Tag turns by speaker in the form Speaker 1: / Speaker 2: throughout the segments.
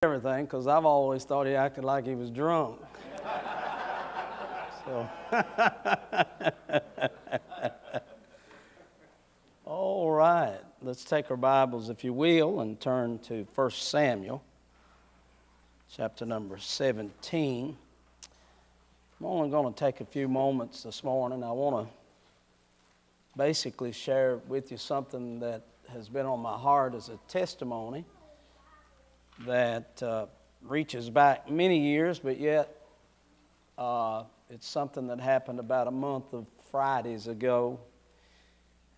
Speaker 1: everything, because I've always thought he acted like he was drunk. So, all right, let's take our Bibles, if you will, and turn to 1 Samuel, chapter number 17. I'm only going to take a few moments this morning. I want to basically share with you something that has been on my heart as a testimony that reaches back many years, but yet it's something that happened about a month of Fridays ago,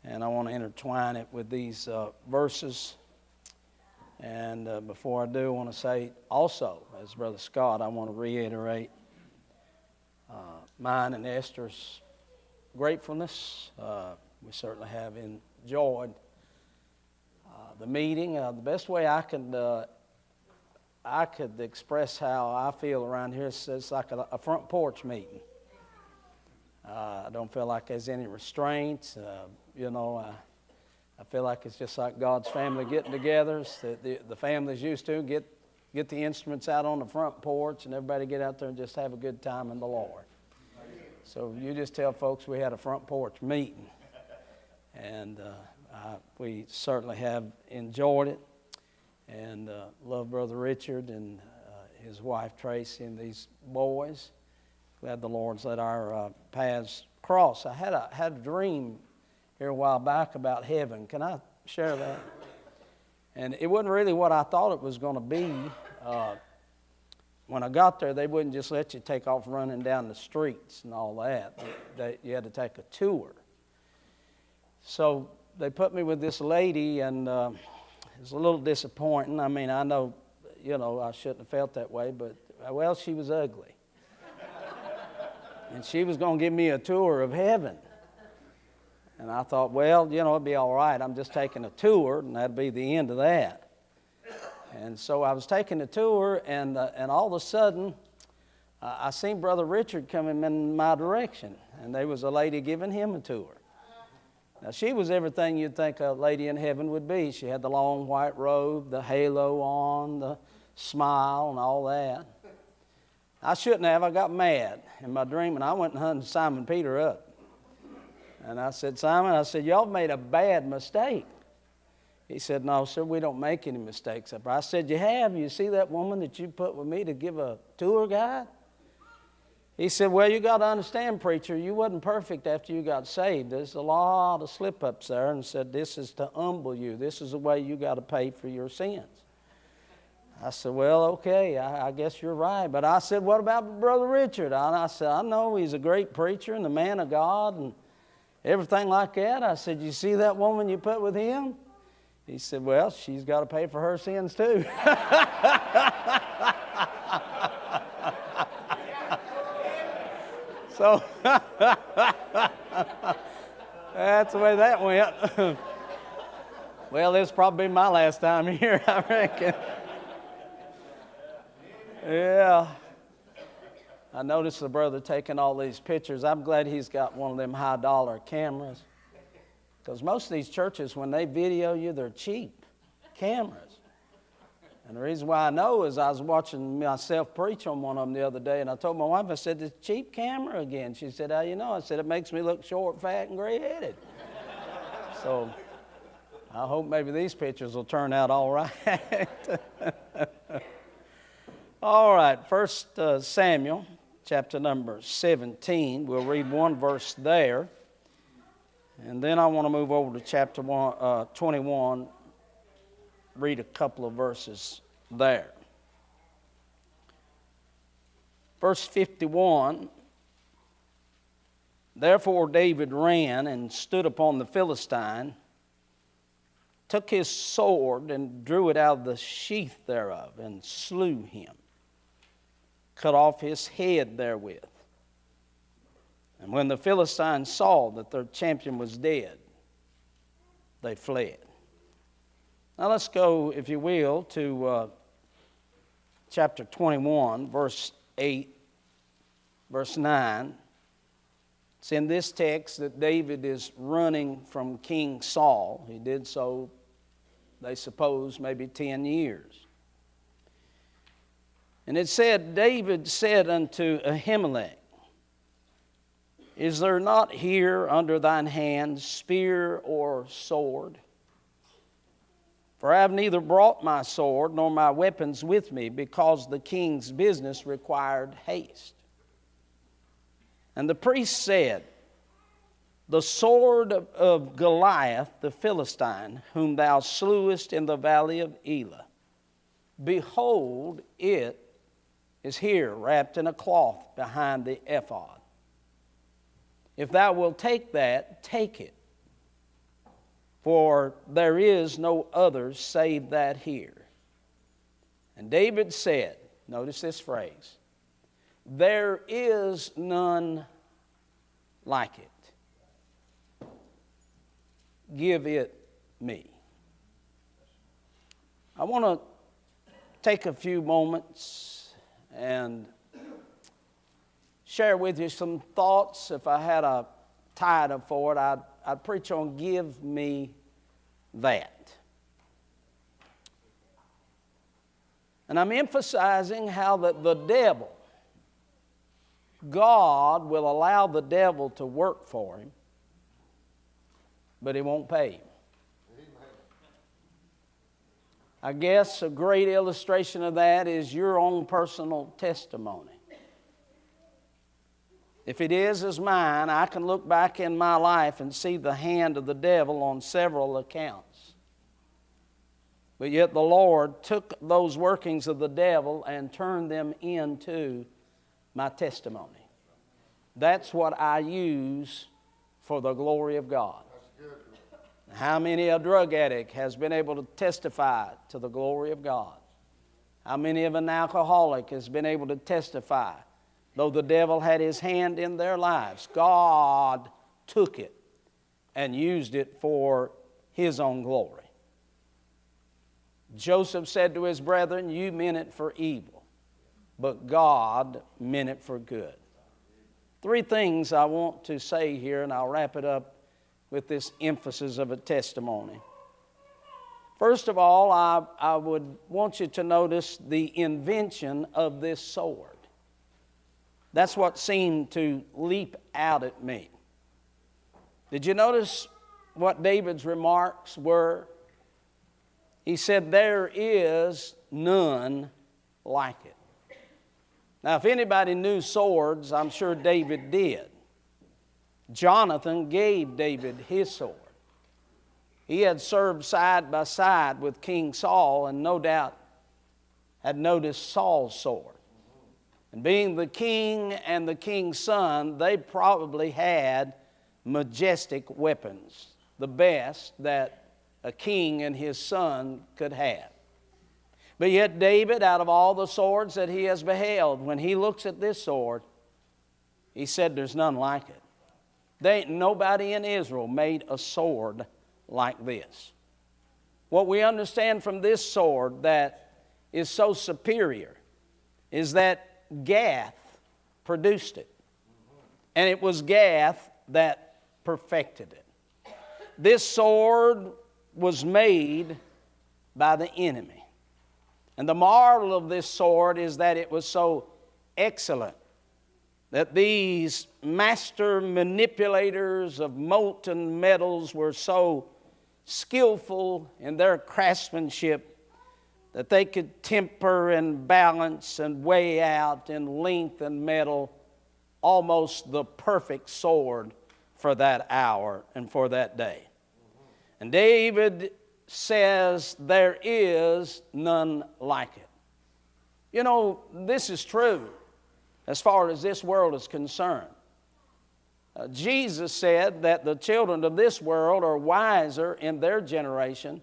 Speaker 1: and I want to intertwine it with these verses. And before I do, I want to say also, as Brother Scott, I want to reiterate mine and Esther's gratefulness. We certainly have enjoyed the meeting. The best way I could express how I feel around here is it's like a front porch meeting. I don't feel like there's any restraints. I feel like it's just like God's family getting together. The family's used to get the instruments out on the front porch and everybody get out there and just have a good time in the Lord. So you just tell folks we had a front porch meeting. And we certainly have enjoyed it. And love Brother Richard and his wife Tracy and these boys. Glad the Lord's let our paths cross. I had a dream here a while back about heaven. Can I share that? And it wasn't really what I thought it was going to be. When I got there, they wouldn't just let you take off running down the streets and all that. You had to take a tour. So they put me with this lady, and it was a little disappointing. I mean, I know, I shouldn't have felt that way, but, well, she was ugly. And she was going to give me a tour of heaven. And I thought, well, it'd be all right. I'm just taking a tour, and that'd be the end of that. And so I was taking a tour, and all of a sudden, I seen Brother Richard coming in my direction, and there was a lady giving him a tour. Now, she was everything you'd think a lady in heaven would be. She had the long white robe, the halo on, the smile, and all that. I shouldn't have. I got mad in my dream, and I went and hunted Simon Peter up. And I said, Simon, y'all made a bad mistake. He said, no, sir, we don't make any mistakes up here. I said, you have. You see that woman that you put with me to give a tour guide? He said, well, you got to understand, preacher, you wasn't perfect after you got saved. There's a lot of slip-ups there, and said, this is to humble you. This is the way you got to pay for your sins. I said, well, okay, I guess you're right. But I said, what about Brother Richard? I said, I know he's a great preacher and a man of God and everything like that. I said, you see that woman you put with him? He said, well, she's got to pay for her sins too. So that's the way that went. Well, this will probably be my last time here, I reckon. Yeah. I noticed the brother taking all these pictures. I'm glad he's got one of them high-dollar cameras. Because most of these churches, when they video you, they're cheap cameras. And the reason why I know is I was watching myself preach on one of them the other day, and I told my wife, I said, it's a cheap camera again. She said, how you know? I said, it makes me look short, fat, and gray-headed. So I hope maybe these pictures will turn out all right. All right, 1 Samuel, chapter number 17. We'll read one verse there. And then I want to move over to chapter 21, read a couple of verses there. Verse 51, therefore David ran and stood upon the Philistine, took his sword and drew it out of the sheath thereof, and slew him, cut off his head therewith. And when the Philistines saw that their champion was dead, they fled. Now let's go, if you will, to chapter 21, verse 8, verse 9. It's in this text that David is running from King Saul. He did so, they suppose, maybe 10 years. And it said, David said unto Ahimelech, Is there not here under thine hand spear or sword? For I have neither brought my sword nor my weapons with me, because the king's business required haste. And the priest said, The sword of Goliath the Philistine, whom thou slewest in the valley of Elah, behold, it is here wrapped in a cloth behind the ephod. If thou wilt take that, take it. For there is no other save that here. And David said, notice this phrase, there is none like it. Give it me. I want to take a few moments and share with you some thoughts. If I had a title for it, I'd preach on Give Me That. And I'm emphasizing how that the devil, God will allow the devil to work for him, but he won't pay him. I guess a great illustration of that is your own personal testimony. If it is as mine, I can look back in my life and see the hand of the devil on several accounts. But yet the Lord took those workings of the devil and turned them into my testimony. That's what I use for the glory of God. How many a drug addict has been able to testify to the glory of God? How many of an alcoholic has been able to testify? Though the devil had his hand in their lives, God took it and used it for his own glory. Joseph said to his brethren, you meant it for evil, but God meant it for good. Three things I want to say here, and I'll wrap it up with this emphasis of a testimony. First of all, I would want you to notice the invention of this sword. That's what seemed to leap out at me. Did you notice what David's remarks were? He said, there is none like it. Now, if anybody knew swords, I'm sure David did. Jonathan gave David his sword. He had served side by side with King Saul and no doubt had noticed Saul's sword. And being the king and the king's son, they probably had majestic weapons, the best that a king and his son could have. But yet David, out of all the swords that he has beheld, when he looks at this sword, he said there's none like it. There ain't nobody in Israel made a sword like this. What we understand from this sword that is so superior is that Gath produced it. And it was Gath that perfected it. This sword was made by the enemy. And the marvel of this sword is that it was so excellent that these master manipulators of molten metals were so skillful in their craftsmanship that they could temper and balance and weigh out in length and metal almost the perfect sword for that hour and for that day. And David says there is none like it. You know, this is true as far as this world is concerned. Jesus said that the children of this world are wiser in their generation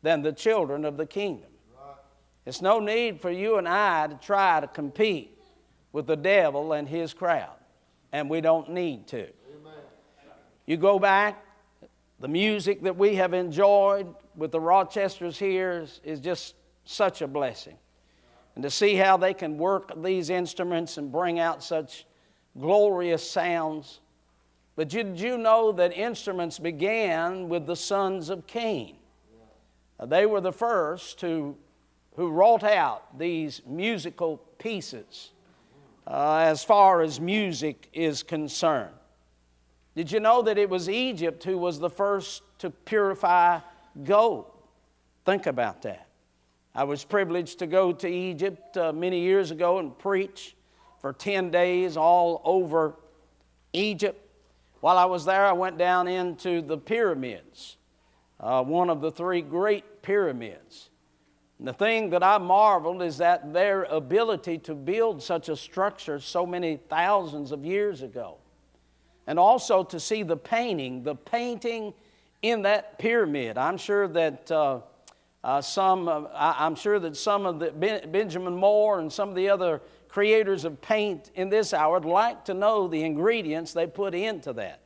Speaker 1: than the children of the kingdom. It's no need for you and I to try to compete with the devil and his crowd, and we don't need to. Amen. You go back, the music that we have enjoyed with the Rochesters here is just such a blessing. And to see how they can work these instruments and bring out such glorious sounds. But did you know that instruments began with the sons of Cain? They were the first who wrought out these musical pieces as far as music is concerned. Did you know that it was Egypt who was the first to purify gold? Think about that. I was privileged to go to Egypt many years ago and preach for 10 days all over Egypt. While I was there, I went down into the pyramids, one of the 3 great pyramids. And the thing that I marveled is that their ability to build such a structure so many thousands of years ago. And also to see the painting in that pyramid. I'm sure that some of the Benjamin Moore and some of the other creators of paint in this hour would like to know the ingredients they put into that.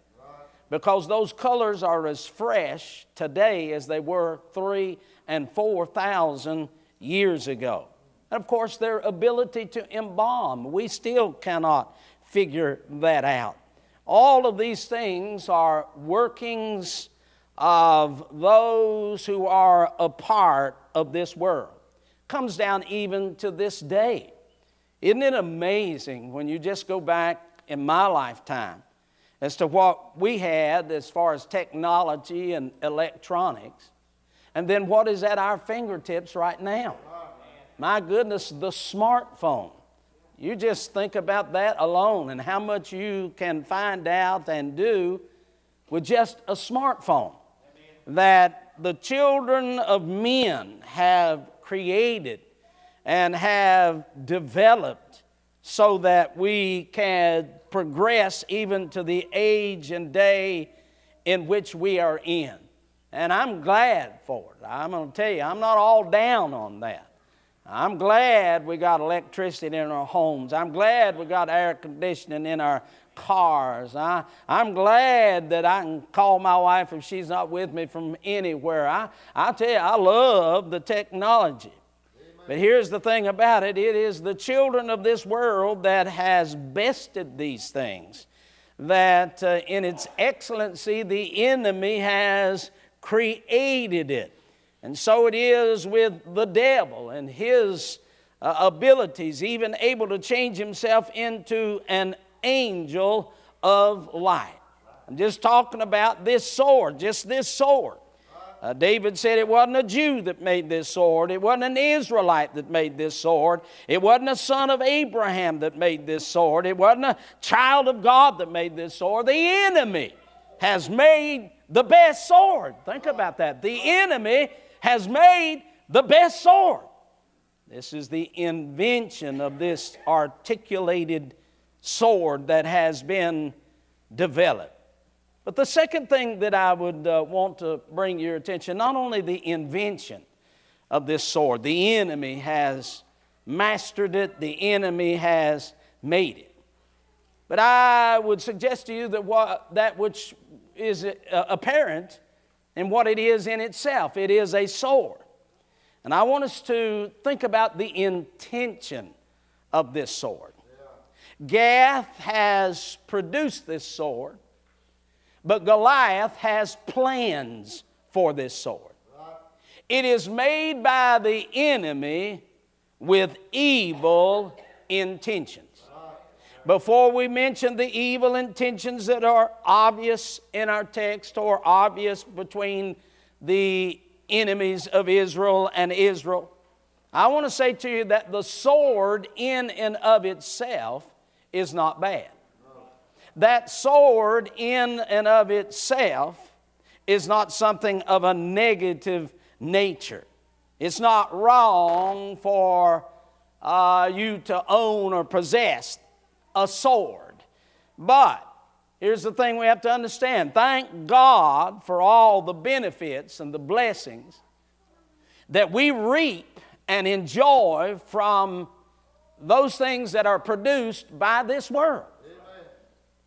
Speaker 1: Because those colors are as fresh today as they were 3,000 and 4,000 years ago. And of course, their ability to embalm, we still cannot figure that out. All of these things are workings of those who are a part of this world. Comes down even to this day. Isn't it amazing when you just go back in my lifetime as to what we had as far as technology and electronics, and then what is at our fingertips right now? My goodness, the smartphone. You just think about that alone and how much you can find out and do with just a smartphone. That the children of men have created and have developed so that we can progress even to the age and day in which we are in. And I'm glad for it. I'm going to tell you, I'm not all down on that. I'm glad we got electricity in our homes. I'm glad we got air conditioning in our cars. I'm glad that I can call my wife if she's not with me from anywhere. I tell you, I love the technology. But here's the thing about it. It is the children of this world that has bested these things. That in its excellency, the enemy has created it. And so it is with the devil and his abilities, even able to change himself into an angel of light. I'm just talking about this sword, just this sword. David said it wasn't a Jew that made this sword. It wasn't an Israelite that made this sword. It wasn't a son of Abraham that made this sword. It wasn't a child of God that made this sword. The enemy has made the best sword. Think about that. The enemy has made the best sword. This is the invention of this articulated sword that has been developed. But the second thing that I would want to bring your attention, not only the invention of this sword, the enemy has mastered it, the enemy has made it. But I would suggest to you that which is apparent in what it is in itself. It is a sword. And I want us to think about the intention of this sword. Gath has produced this sword, but Goliath has plans for this sword. It is made by the enemy with evil intentions. Before we mention the evil intentions that are obvious in our text or obvious between the enemies of Israel and Israel, I want to say to you that the sword in and of itself is not bad. That sword in and of itself is not something of a negative nature. It's not wrong for you to own or possess a sword. But here's the thing we have to understand. Thank God for all the benefits and the blessings that we reap and enjoy from those things that are produced by this world.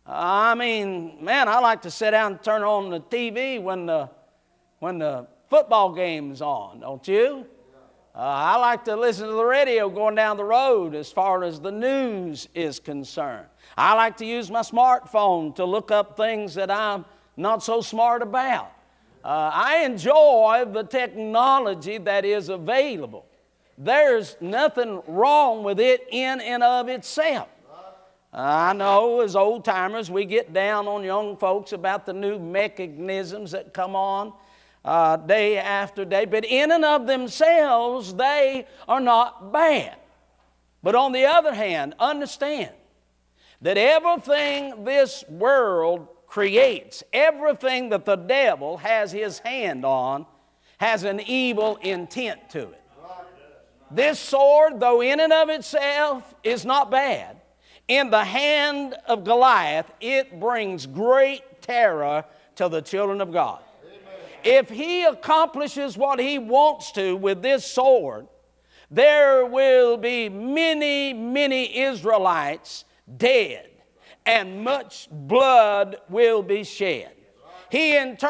Speaker 1: I mean, man, I like to sit down and turn on the TV when the football game's on, don't you? I like to listen to the radio going down the road as far as the news is concerned. I like to use my smartphone to look up things that I'm not so smart about. I enjoy the technology that is available. there's nothing wrong with it in and of itself. I know as old timers we get down on young folks about the new mechanisms that come on day after day, but in and of themselves they are not bad. But on the other hand, understand that everything this world creates, everything that the devil has his hand on, has an evil intent to it. This sword, though in and of itself is not bad, in the hand of Goliath, it brings great terror to the children of God. If he accomplishes what he wants to with this sword, there will be many, many Israelites dead, and much blood will be shed. He intends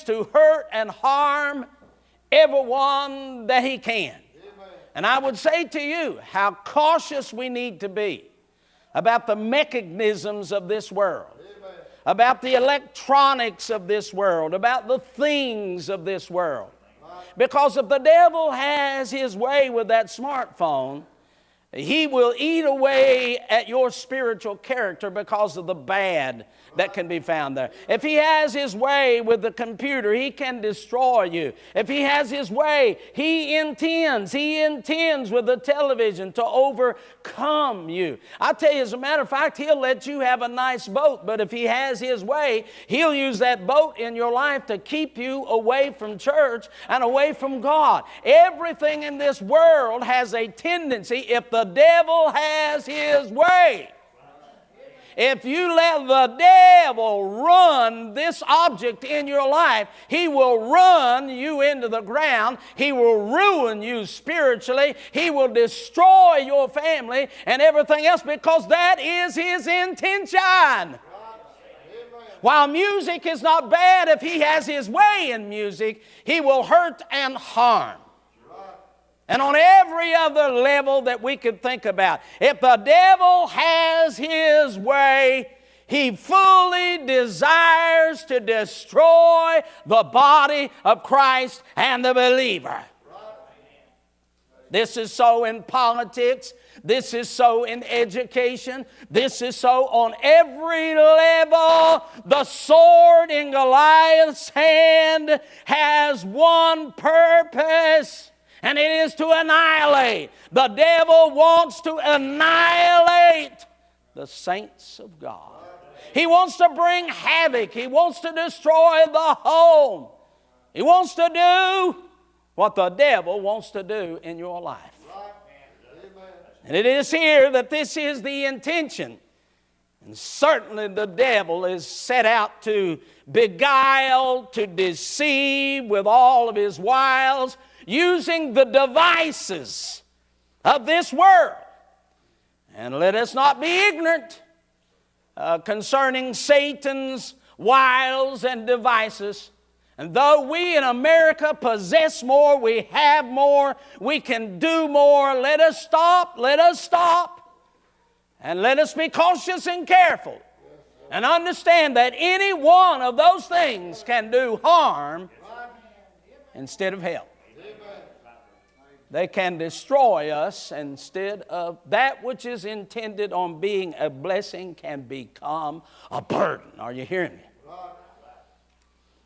Speaker 1: to hurt and harm everyone that he can. And I would say to you how cautious we need to be about the mechanisms of this world, about the electronics of this world, about the things of this world. Because if the devil has his way with that smartphone, he will eat away at your spiritual character because of the bad that can be found there. If he has his way with the computer, he can destroy you. If he has his way, he intends with the television to overcome you. I tell you, as a matter of fact, he'll let you have a nice boat, but if he has his way, he'll use that boat in your life to keep you away from church and away from God. Everything in this world has a tendency, if the devil has his way, if you let the devil run this object in your life, he will run you into the ground. He will ruin you spiritually. He will destroy your family and everything else because that is his intention. While music is not bad, if he has his way in music, he will hurt and harm. And on every other level that we could think about, if the devil has his way, he fully desires to destroy the body of Christ and the believer. This is so in politics. This is so in education. This is so on every level. The sword in Goliath's hand has one purpose, and it is to annihilate. The devil wants to annihilate the saints of God. He wants to bring havoc. He wants to destroy the home. He wants to do what the devil wants to do in your life. And it is here that this is the intention. And certainly the devil is set out to beguile, to deceive with all of his wiles, using the devices of this world. And let us not be ignorant concerning Satan's wiles and devices. And though we in America possess more, we have more, we can do more, let us stop, and let us be cautious and careful and understand that any one of those things can do harm instead of help. They can destroy us instead of that which is intended on being a blessing can become a burden. Are you hearing me?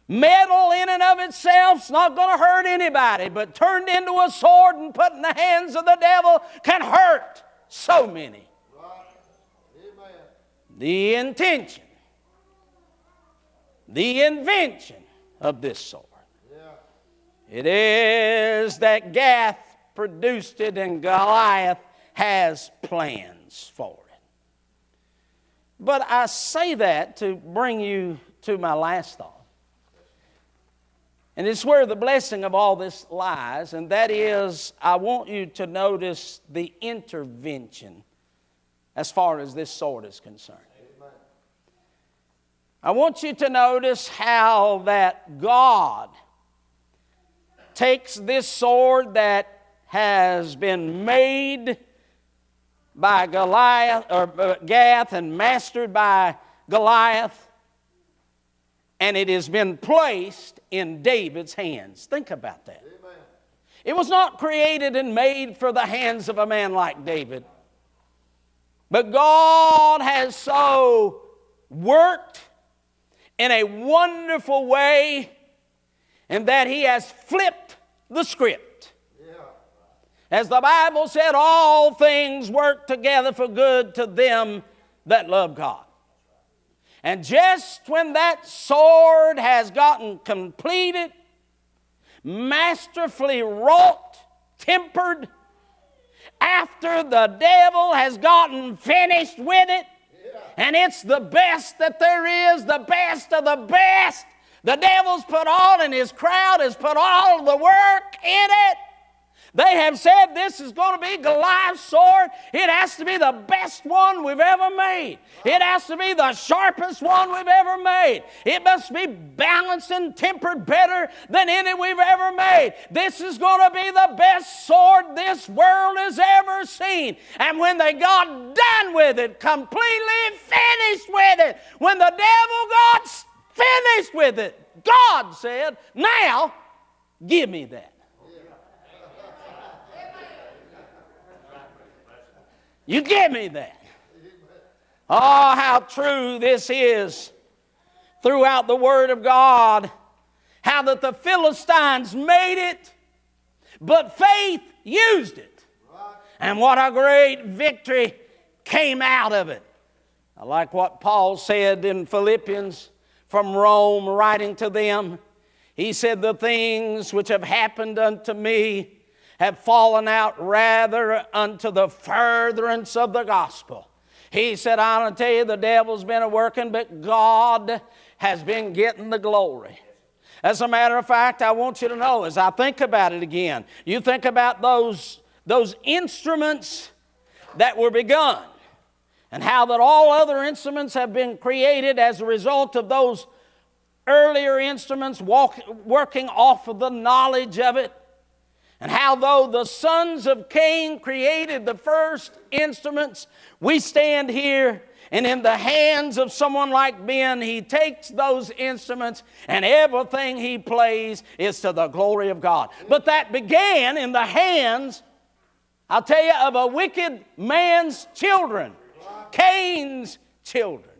Speaker 1: Metal in and of itself is not going to hurt anybody, but turned into a sword and put in the hands of the devil can hurt so many. The intention, the invention of this sword. It is that Gath produced it and Goliath has plans for it. But I say that to bring you to my last thought. And it's where the blessing of all this lies, and that is I want you to notice the intervention as far as this sword is concerned. I want you to notice how that God takes this sword that has been made by Goliath or Gath and mastered by Goliath, and it has been placed in David's hands. Think about that. Amen. It was not created and made for the hands of a man like David. But God has so worked in a wonderful way in that He has flipped the script. As the Bible said, all things work together for good to them that love God. And just when that sword has gotten completed, masterfully wrought, tempered, after the devil has gotten finished with it, and it's the best that there is, the best of the best, the devil's put all, and his crowd has put all the work in it. They have said this is going to be Goliath's sword. It has to be the best one we've ever made. It has to be the sharpest one we've ever made. It must be balanced and tempered better than any we've ever made. This is going to be the best sword this world has ever seen. And when they got done with it, completely finished with it, when the devil got finished with it, God said, now give me that. You give me that. Oh, how true this is throughout the Word of God. How that the Philistines made it, but faith used it. And what a great victory came out of it. I like what Paul said in Philippians from Rome, writing to them. He said, the things which have happened unto me have fallen out rather unto the furtherance of the gospel. He said, I want to tell you, the devil's been working, but God has been getting the glory. As a matter of fact, I want you to know, as I think about it again, you think about those instruments that were begun, and how that all other instruments have been created as a result of those earlier instruments working off of the knowledge of it. And how though the sons of Cain created the first instruments, we stand here and in the hands of someone like Ben, he takes those instruments and everything he plays is to the glory of God. But that began in the hands, I'll tell you, of a wicked man's children, Cain's children.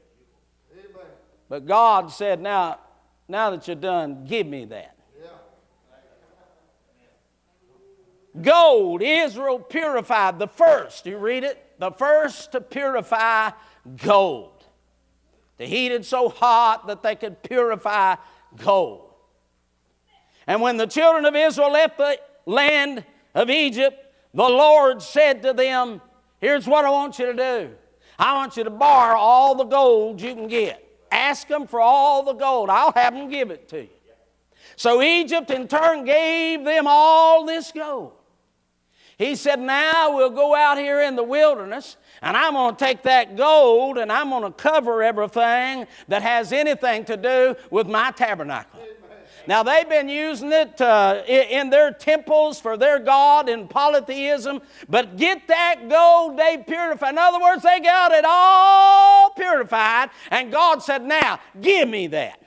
Speaker 1: But God said, now that you're done, give me that. Gold, Israel purified the first. You read it? The first to purify gold. To heat it so hot that they could purify gold. And when the children of Israel left the land of Egypt, the Lord said to them, here's what I want you to do. I want you to borrow all the gold you can get. Ask them for all the gold. I'll have them give it to you. So Egypt in turn gave them all this gold. He said, now we'll go out here in the wilderness, and I'm going to take that gold, and I'm going to cover everything that has anything to do with my tabernacle. Now, they've been using it in their temples for their God in polytheism, but get that gold they purified. In other words, they got it all purified, and God said, now, give me that.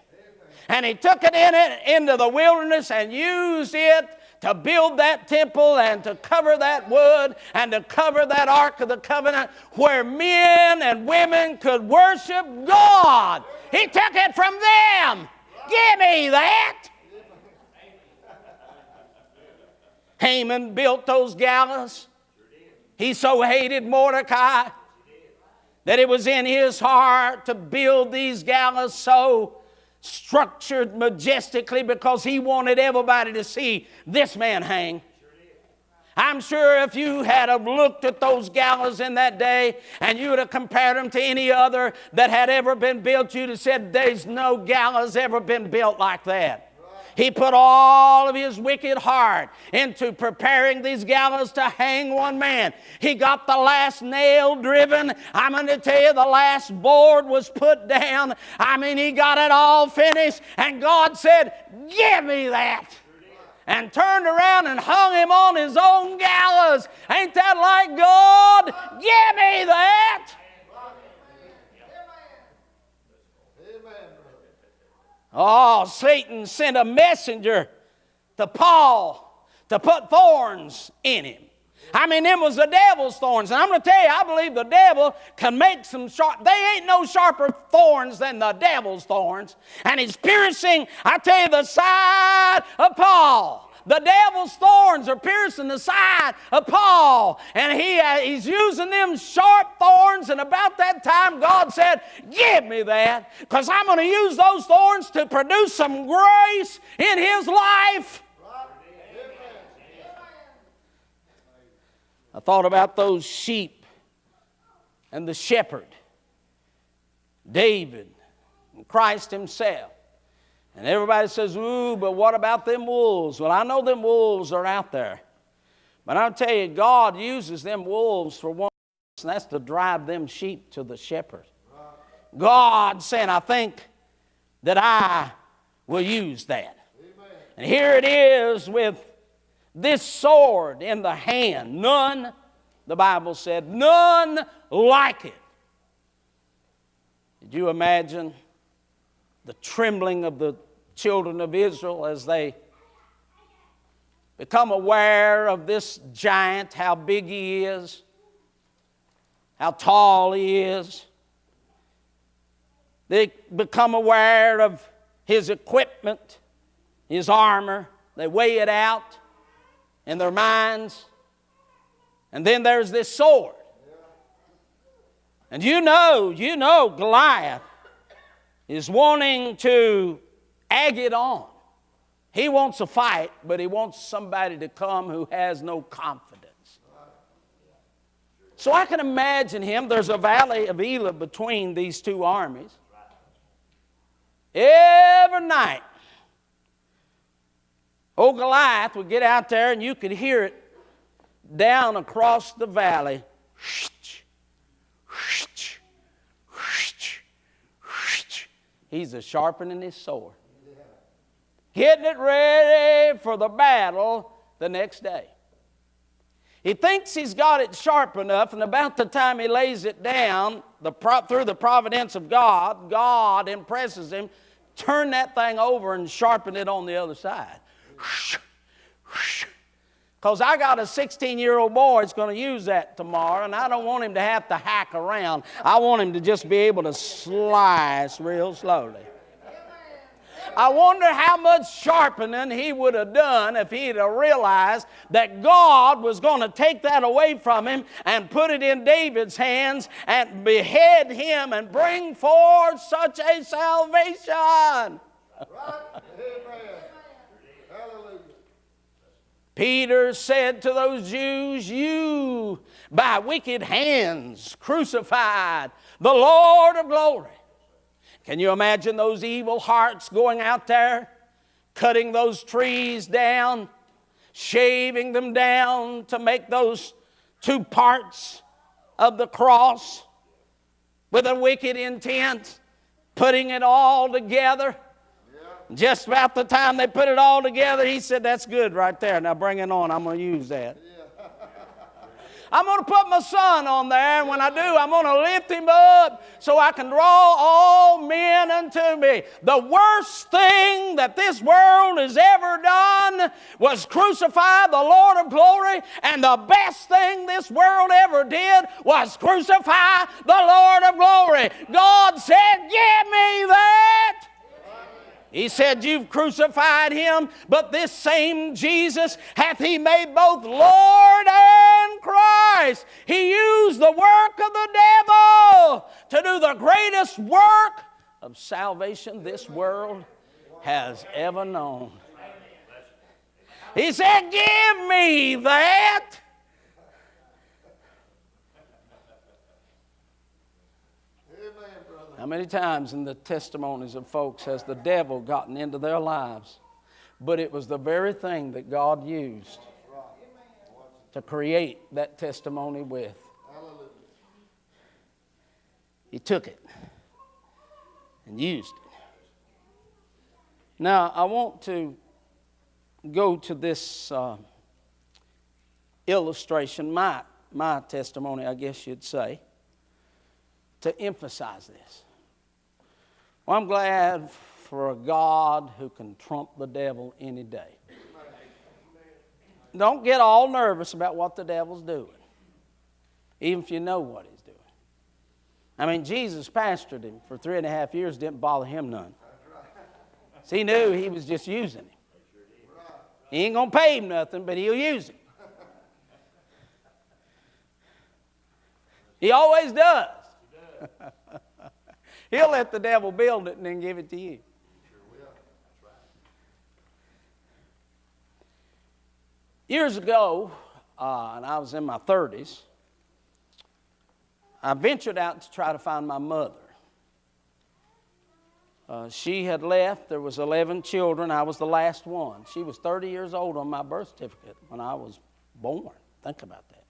Speaker 1: And He took it into the wilderness and used it to build that temple and to cover that wood and to cover that Ark of the Covenant where men and women could worship God. He took it from them. Give me that. Haman built those gallows. He so hated Mordecai that it was in his heart to build these gallows so structured majestically because he wanted everybody to see this man hang. I'm sure if you had have looked at those gallows in that day and you would have compared them to any other that had ever been built, you'd have said there's no gallows ever been built like that. He put all of his wicked heart into preparing these gallows to hang one man. He got the last nail driven. I'm going to tell you, the last board was put down. He got it all finished. And God said, give me that. And turned around and hung him on his own gallows. Ain't that like God? Give me that. Oh, Satan sent a messenger to Paul to put thorns in him. I mean, them was the devil's thorns. And I'm going to tell you, I believe the devil can make some sharp. They ain't no sharper thorns than the devil's thorns. And he's piercing, I tell you, the side of Paul. The devil's thorns are piercing the side of Paul. And he's using them sharp thorns. And about that time, God said, give me that. Because I'm going to use those thorns to produce some grace in his life. I thought about those sheep and the shepherd, David, and Christ himself. And everybody says, ooh, but what about them wolves? Well, I know them wolves are out there. But I'll tell you, God uses them wolves for one purpose, and that's to drive them sheep to the shepherd. God saying, I think that I will use that. Amen. And here it is with this sword in the hand. None, the Bible said, none like it. Did you imagine the trembling of the children of Israel as they become aware of this giant, how big he is, how tall he is? They become aware of his equipment, his armor. They weigh it out in their minds. And then there's this sword. And you know Goliath is wanting to egg it on. He wants a fight, but he wants somebody to come who has no confidence. So I can imagine him. There's a valley of Elah between these two armies. Every night, old Goliath would get out there and you could hear it down across the valley. He's a sharpening his sword. Getting it ready for the battle the next day. He thinks he's got it sharp enough, and about the time he lays it down, through the providence of God, God impresses him, turn that thing over and sharpen it on the other side. Because I got a 16-year-old boy that's going to use that tomorrow, and I don't want him to have to hack around. I want him to just be able to slice real slowly. I wonder how much sharpening he would have done if he'd have realized that God was going to take that away from him and put it in David's hands and behead him and bring forth such a salvation. Right. Amen. Hallelujah. Peter said to those Jews, you by wicked hands crucified the Lord of glory. Can you imagine those evil hearts going out there, cutting those trees down, shaving them down to make those two parts of the cross with a wicked intent, putting it all together? Just about the time they put it all together, he said, that's good right there. Now bring it on. I'm going to use that. I'm going to put my son on there, and when I do, I'm going to lift him up so I can draw all men unto me. The worst thing that this world has ever done was crucify the Lord of glory, and the best thing this world ever did was crucify the Lord of glory. God said, give me that. He said, you've crucified him, but this same Jesus hath he made both Lord and Christ. He used the work of the devil to do the greatest work of salvation this world has ever known. He said, give me that. How many times in the testimonies of folks has the devil gotten into their lives? But it was the very thing that God used to create that testimony with. He took it and used it. Now, I want to go to this illustration, my testimony, I guess you'd say, to emphasize this. Well, I'm glad for a God who can trump the devil any day. Don't get all nervous about what the devil's doing, even if you know what he's doing. I mean, Jesus pastored him for 3.5 years, didn't bother him none. So he knew he was just using him. He ain't going to pay him nothing, but he'll use him. He always does. He'll let the devil build it and then give it to you. Years ago, and I was in my 30s, I ventured out to try to find my mother. She had left. There was 11 children. I was the last one. She was 30 years old on my birth certificate when I was born. Think about that.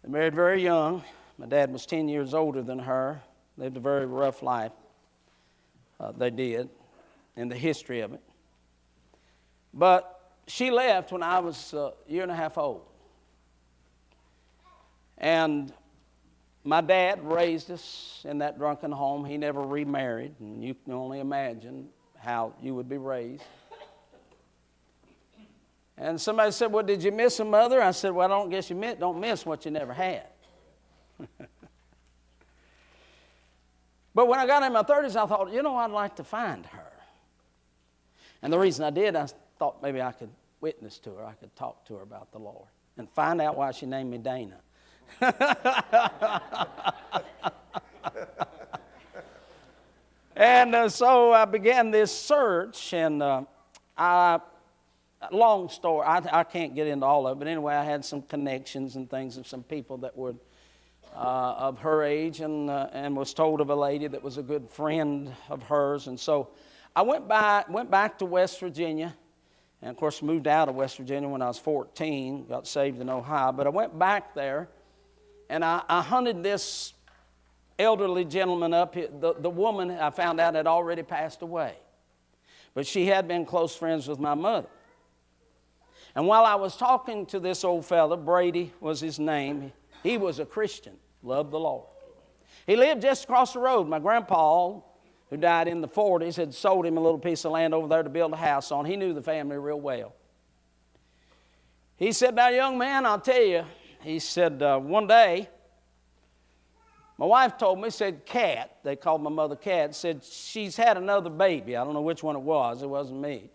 Speaker 1: They married very young. My dad was 10 years older than her. Lived a very rough life. They did, in the history of it. But she left when I was a year and a half old. And my dad raised us in that drunken home. He never remarried, and you can only imagine how you would be raised. And somebody said, well, did you miss a mother? I said, well, I don't guess you don't miss what you never had. But when I got in my 30s, I thought, I'd like to find her. And the reason I did, I thought maybe I could witness to her. I could talk to her about the Lord and find out why she named me Dana. And so I began this search, and long story, I can't get into all of it, but anyway, I had some connections and things of some people that were of her age, and was told of a lady that was a good friend of hers. And so I went back to West Virginia, and of course moved out of West Virginia when I was 14, got saved in Ohio. But I went back there, and I hunted this elderly gentleman up. The woman, I found out, had already passed away, but she had been close friends with my mother. And while I was talking to this old fella, Brady was his name, he was a Christian, loved the Lord. He lived just across the road. My grandpa, who died in the 40s, had sold him a little piece of land over there to build a house on. He knew the family real well. He said, now, young man, I'll tell you, he said, one day, my wife told me, said Cat, they called my mother Cat, said she's had another baby. I don't know which one it wasn't me.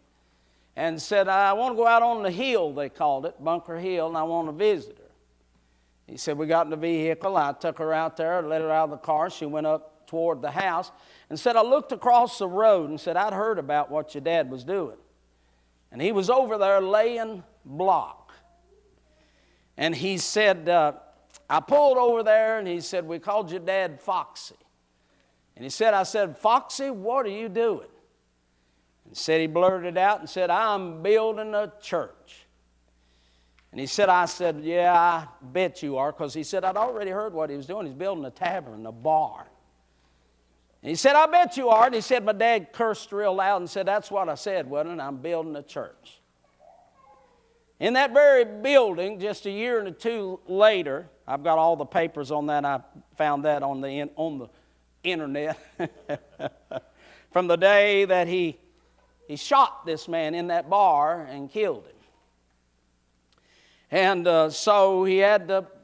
Speaker 1: And said, I want to go out on the hill, they called it, Bunker Hill, and I want to visit her. He said, we got in the vehicle. I took her out there, let her out of the car. She went up toward the house and said, I looked across the road and said, I'd heard about what your dad was doing. And he was over there laying block. And he said, I pulled over there, and he said, we called your dad Foxy. And he said, I said, Foxy, what are you doing? And said, he blurted out and said, I'm building a church. And he said, I said, yeah, I bet you are, because he said, I'd already heard what he was doing. He's building a tavern, a bar. And he said, I bet you are. And he said, my dad cursed real loud and said, that's what I said, wasn't it? I'm building a church. In that very building, just a year and two later, I've got all the papers on that. I found that on the internet. From the day that he shot this man in that bar and killed him. And so he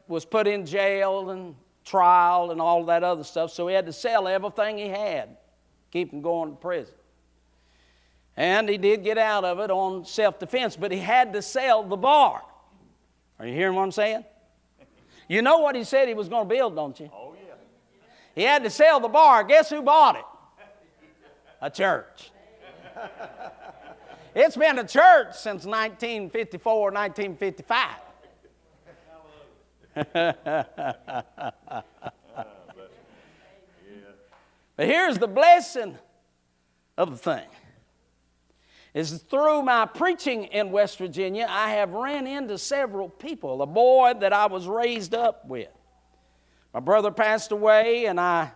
Speaker 1: was put in jail and trial and all that other stuff. So he had to sell everything he had, keep him going to prison. And he did get out of it on self-defense, but he had to sell the bar. Are you hearing what I'm saying? You know what he said he was going to build, don't you? Oh, yeah. He had to sell the bar. Guess who bought it? A church. It's been a church since 1954, 1955. But here's the blessing of the thing. Is through my preaching in West Virginia, I have ran into several people. A boy that I was raised up with. My brother passed away, and I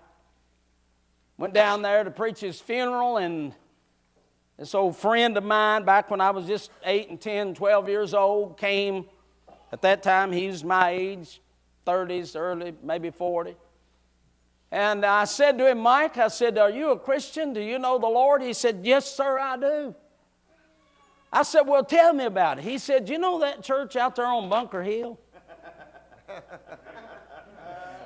Speaker 1: went down there to preach his funeral, and this old friend of mine, back when I was just 8 and 10, 12 years old, came. At that time, he was my age, 30s, early, maybe 40. And I said to him, Mike, I said, are you a Christian? Do you know the Lord? He said, yes, sir, I do. I said, well, tell me about it. He said, you know that church out there on Bunker Hill?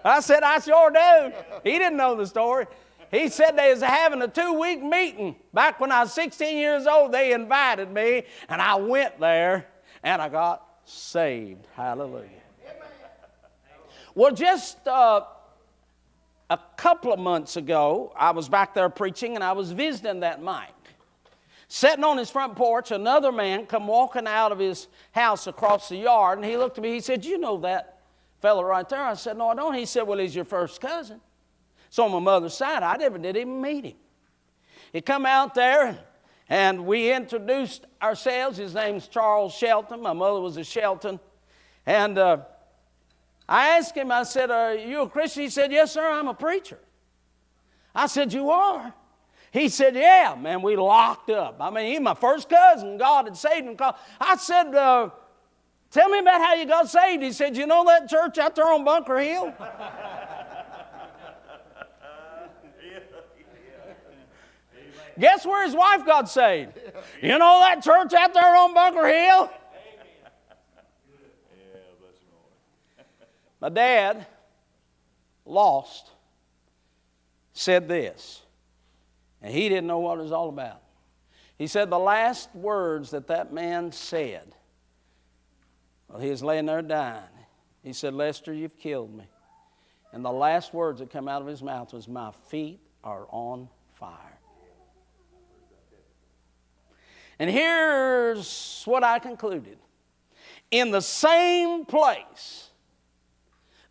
Speaker 1: I said, I sure do. He didn't know the story. He said they was having a 2-week meeting. Back when I was 16 years old, they invited me, and I went there, and I got saved. Hallelujah. Well, just a couple of months ago, I was back there preaching, and I was visiting that Mike. Sitting on his front porch, another man come walking out of his house across the yard, and he looked at me. He said, you know that fella right there? I said, no, I don't. He said, well, he's your first cousin. So on my mother's side, I never did even meet him. He come out there, and we introduced ourselves. His name's Charles Shelton. My mother was a Shelton. And I asked him, I said, are you a Christian? He said, yes, sir, I'm a preacher. I said, you are? He said, yeah, man, we locked up. I mean, he's my first cousin. God had saved him. I said, tell me about how you got saved. He said, you know that church out there on Bunker Hill? Guess where his wife got saved? You know that church out there on Bunker Hill? My dad, lost, said this, and he didn't know what it was all about. He said the last words that man said, well, he was laying there dying. He said, Lester, you've killed me. And the last words that come out of his mouth was, my feet are on fire. And here's what I concluded. In the same place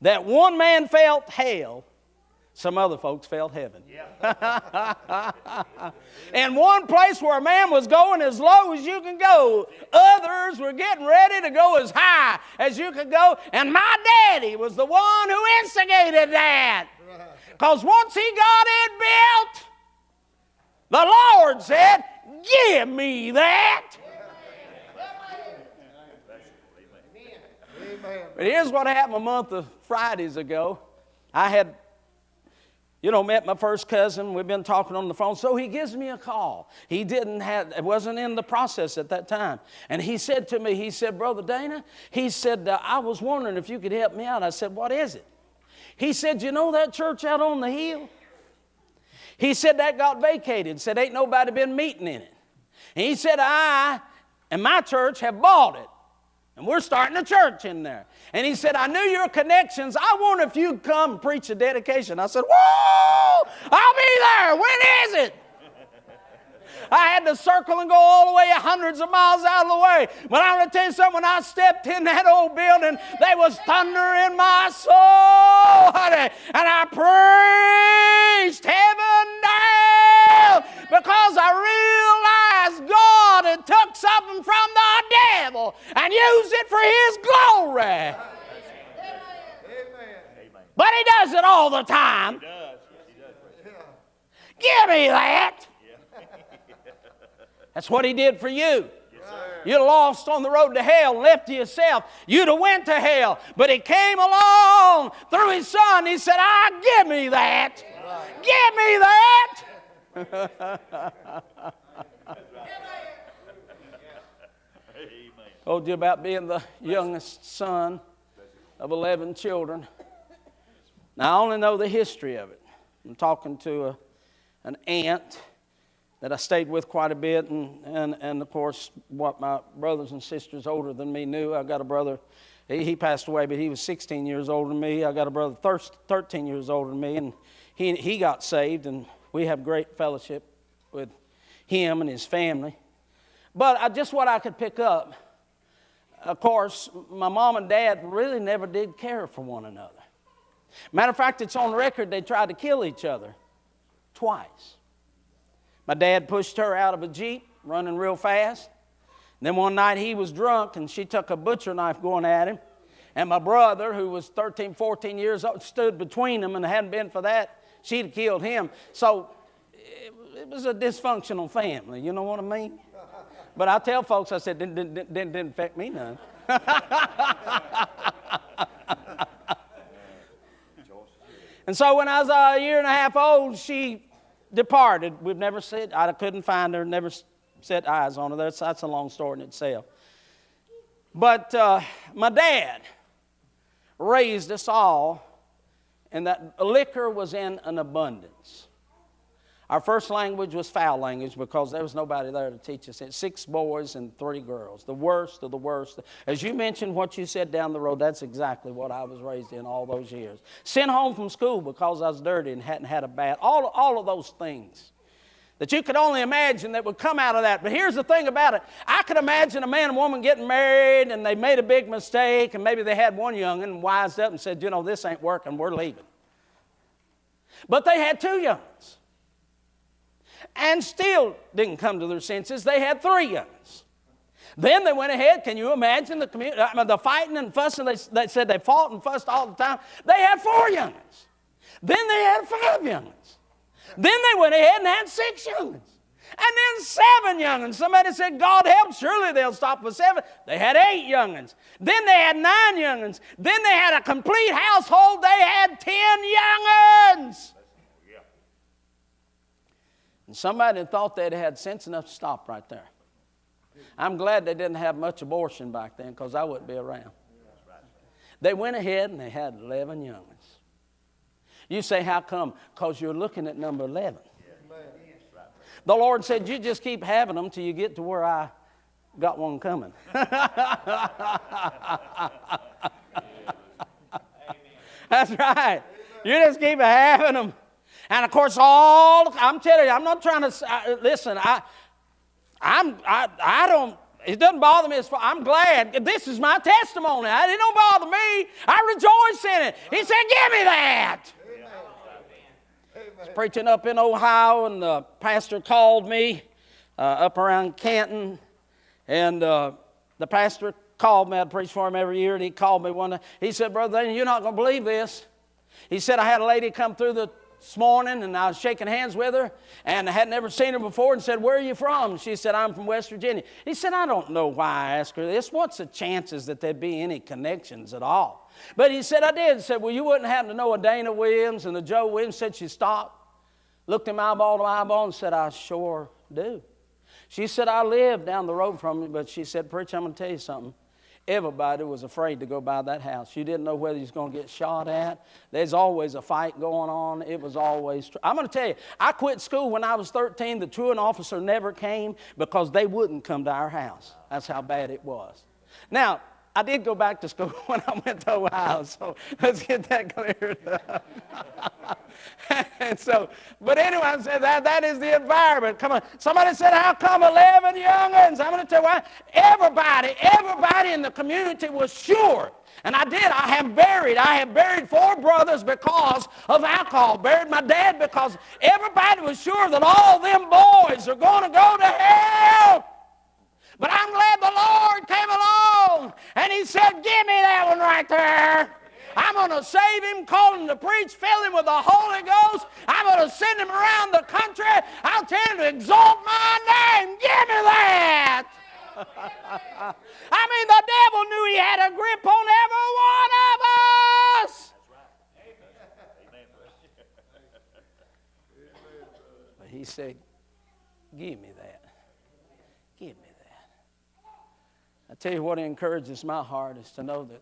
Speaker 1: that one man felt hell, some other folks felt heaven. Yeah. And one place where a man was going as low as you can go, others were getting ready to go as high as you could go. And my daddy was the one who instigated that. Because once he got it built, the Lord said, give me that. But here's what happened a month of Fridays ago. I had, met my first cousin. We've been talking on the phone. So he gives me a call. It wasn't in the process at that time. And he said to me, he said, Brother Dana, he said, I was wondering if you could help me out. I said, what is it? He said, you know that church out on the hill? He said that got vacated. Said ain't nobody been meeting in it. And he said, I and my church have bought it. And we're starting a church in there. And he said, I knew your connections. I wonder if you'd come and preach a dedication. I said, whoa, I'll be there. When is it? I had to circle and go all the way hundreds of miles out of the way. But I'm going to tell you something. When I stepped in that old building, there was thunder in my soul, honey. And I praised heaven down because I realized God had took something from the devil and used it for His glory. Amen. But He does it all the time. He does. Give me that. That's what He did for you. Yes, you're lost on the road to hell, left to yourself. You'd have went to hell. But He came along through His Son. He said, give me that. Give me that. Told you about being the youngest son of 11 children. Now, I only know the history of it. I'm talking to an aunt that I stayed with quite a bit, and of course, what my brothers and sisters older than me knew. I got a brother, he passed away, but he was 16 years older than me. I got a brother 13 years older than me, and he got saved, and we have great fellowship with him and his family. But just what I could pick up, of course, my mom and dad really never did care for one another. Matter of fact, it's on record they tried to kill each other twice. My dad pushed her out of a Jeep, running real fast. And then one night he was drunk, and she took a butcher knife going at him. And my brother, who was 13, 14 years old, stood between them, and it hadn't been for that, she'd have killed him. So it was a dysfunctional family, you know what I mean? But I tell folks, I said, didn't affect me none. And so when I was a year and a half old, she departed. We've never said, I couldn't find her, never set eyes on her. That's a long story in itself. But my dad raised us all, and that liquor was in an abundance. Our first language was foul language because there was nobody there to teach us it. 6 boys and 3 girls, the worst of the worst. As you mentioned what you said down the road, that's exactly what I was raised in all those years. Sent home from school because I was dirty and hadn't had a bath. All of those things that you could only imagine that would come out of that. But here's the thing about it. I could imagine a man and woman getting married and they made a big mistake and maybe they had one young'un and wised up and said, you know, this ain't working, we're leaving. But they had 2 young'uns. And still didn't come to their senses. They had 3 young'uns. Then they went ahead. Can you imagine the fighting and fussing? They said they fought and fussed all the time. They had 4 young'uns. Then they had 5 young'uns. Then they went ahead and had 6 young'uns. And then 7 young'uns. Somebody said, God help, surely they'll stop with 7. They had 8 young'uns. Then they had 9 young'uns. Then they had a complete household. They had 10 young'uns. And somebody thought they'd had sense enough to stop right there. I'm glad they didn't have much abortion back then because I wouldn't be around. They went ahead and they had 11 young'uns. You say, how come? Because you're looking at number 11. The Lord said, you just keep having them till you get to where I got one coming. That's right. You just keep having them. And of course, I'm telling you, I'm not trying to listen. I don't. It doesn't bother me. I'm glad. This is my testimony. It don't bother me. I rejoice in it. He said, "Give me that." I was preaching up in Ohio, and the pastor called me up around Canton, and the pastor called me. I'd preach for him every year, and he called me one day. He said, "Brother Daniel, you're not going to believe this." He said, "I had a lady come through this morning, and I was shaking hands with her, and I had never seen her before, and said, 'Where are you from?' She said, 'I'm from West Virginia.' He said, 'I don't know why I asked her this. What's the chances that there'd be any connections at all?' But he said, 'I did.' He said, 'Well, you wouldn't happen to know a Dana Williams and a Joe Williams?' Said she stopped, looked him eyeball to eyeball, and said, 'I sure do.' She said, 'I live down the road from you,' but she said, 'Preacher, I'm going to tell you something. Everybody was afraid to go by that house. You didn't know whether you was going to get shot at. There's always a fight going on. It was always... I'm going to tell you, I quit school when I was 13. The truant officer never came because they wouldn't come to our house. That's how bad it was. Now, I did go back to school when I went to Ohio, so let's get that cleared up. And so, but anyway, I said that is the environment. Come on. Somebody said, "How come 11 young'uns?" I'm going to tell you why. Everybody in the community was sure. And I have buried 4 brothers because of alcohol. Buried my dad because everybody was sure that all them boys are going to go to hell. But I'm glad the Lord came along and he said, "Give me that one right there. I'm going to save him, call him to preach, fill him with the Holy Ghost. I'm going to send him around the country. I'll tell him to exalt my name. Give me that." I mean, the devil knew he had a grip on every one of us. But he said, "Give me that. Give me that." I tell you what encourages my heart is to know that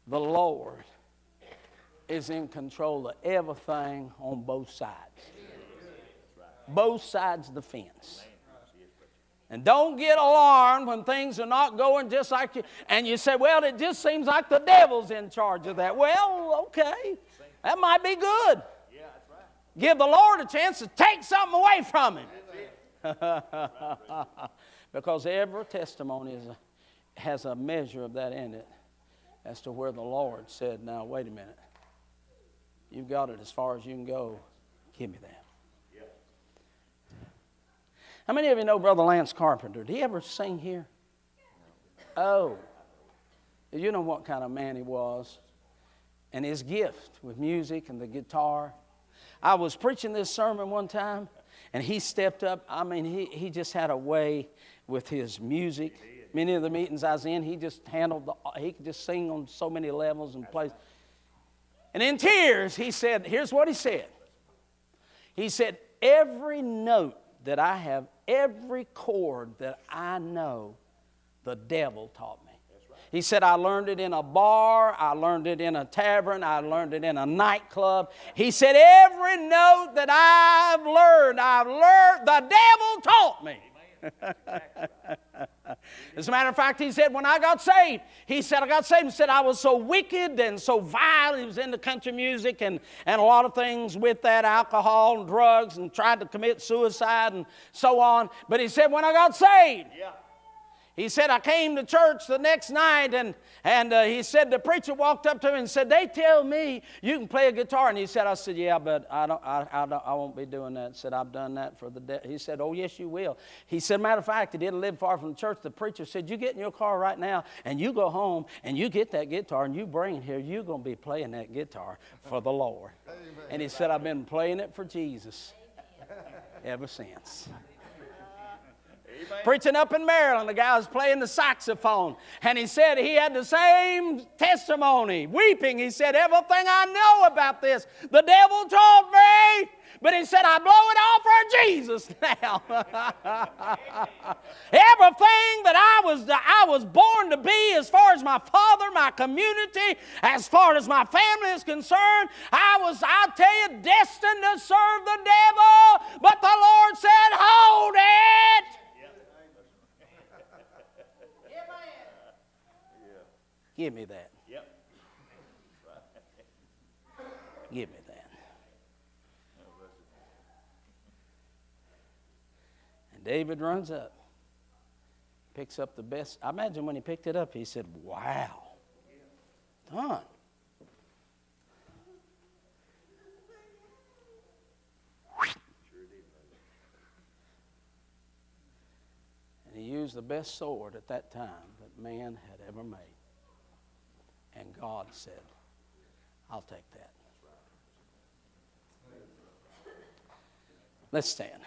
Speaker 1: the Lord is in control of everything on both sides. Both sides of the fence. And don't get alarmed when things are not going just like you. And you say, "Well, it just seems like the devil's in charge of that." Well, okay. That might be good. Give the Lord a chance to take something away from him. Because every testimony has a measure of that in it as to where the Lord said, "Now, wait a minute. You've got it as far as you can go. Give me that." How many of you know Brother Lance Carpenter? Did he ever sing here? Oh. You know what kind of man he was. And his gift with music and the guitar. I was preaching this sermon one time, and he stepped up. I mean, he just had a way with his music. Many of the meetings I was in, he just he could just sing on so many levels and places. And in tears, he said, here's what he said. He said, "Every note that I have every chord that I know the devil taught me. He said, I learned it in a bar, I learned it in a tavern, I learned it in a nightclub. He said, every note that I've learned, the devil taught me. As a matter of fact, he said, when I got saved, he said, I was so wicked and so vile. He was into country music and a lot of things with that, alcohol and drugs, and tried to commit suicide and so on. But he said, when I got saved, he said, I came to church the next night, and he said, the preacher walked up to me and said, they tell me you can play a guitar. And he said, I said, yeah, but I won't be doing that. He said, I've done that for the devil. He said, oh, yes, you will. He said, matter of fact, he didn't live far from the church. The preacher said, you get in your car right now, and you go home, and you get that guitar, and you bring it here. You're going to be playing that guitar for the Lord. Amen. And he said, I've been playing it for Jesus ever since. Preaching up in Maryland, the guy was playing the saxophone, and he said he had the same testimony, weeping. He said, everything I know about this, the devil taught me, but he said, I blow it off for Jesus now. Everything that I was born to be, as far as my father, my community, as far as my family is concerned, I'll tell you, destined to serve the devil, but the Lord said, hold it. Give me that. Yep. Give me that. And David runs up, picks up the best. I imagine when he picked it up, he said, wow, done. And he used the best sword at that time that man had ever made. And God said, I'll take that. Let's stand.